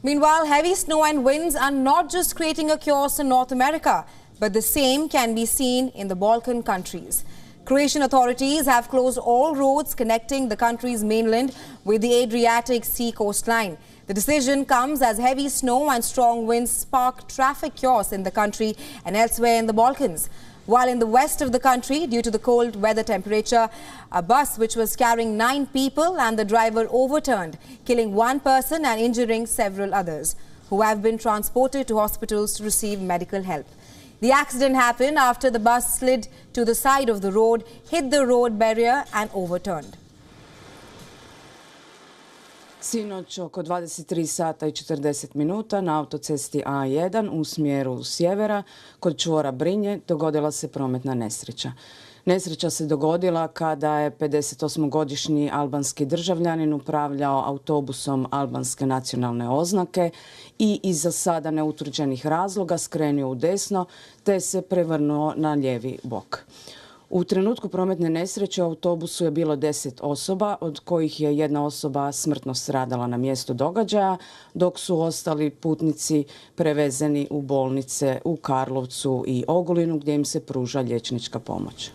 Meanwhile, heavy snow and winds are not just creating a chaos in North America, but the same can be seen in the Balkan countries. Croatian authorities have closed all roads connecting the country's mainland with the Adriatic Sea coastline. The decision comes as heavy snow and strong winds spark traffic chaos in the country and elsewhere in the Balkans. While in the west of the country, due to the cold weather temperature, a bus which was carrying 9 people and the driver overturned, killing 1 person and injuring several others, who have been transported to hospitals to receive medical help. The accident happened after the bus slid to the side of the road, hit the road barrier and overturned. Sinoć oko 23 sata i 40 minuta na autocesti A1 u smjeru sjevera kod čvora Brinje dogodila se prometna nesreća. Nesreća se dogodila kada je 58-godišnji albanski državljanin upravljao autobusom albanske nacionalne oznake i iz za sada neutvrđenih razloga skrenuo u desno te se prevrnuo na lijevi bok. U trenutku prometne nesreće u autobusu je bilo 10 osoba, od kojih je 1 osoba smrtno stradala na mjestu događaja, dok su ostali putnici prevezeni u bolnice u Karlovcu i Ogulinu gdje im se pruža liječnička pomoć.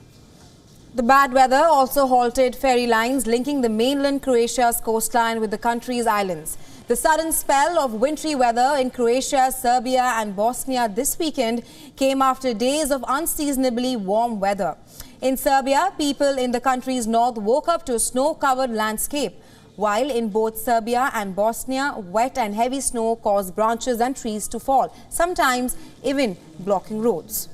The bad weather also halted ferry lines linking the mainland Croatia's coastline with the country's islands. The sudden spell of wintry weather in Croatia, Serbia and Bosnia this weekend came after days of unseasonably warm weather. In Serbia, people in the country's north woke up to a snow-covered landscape, while in both Serbia and Bosnia, wet and heavy snow caused branches and trees to fall, sometimes even blocking roads.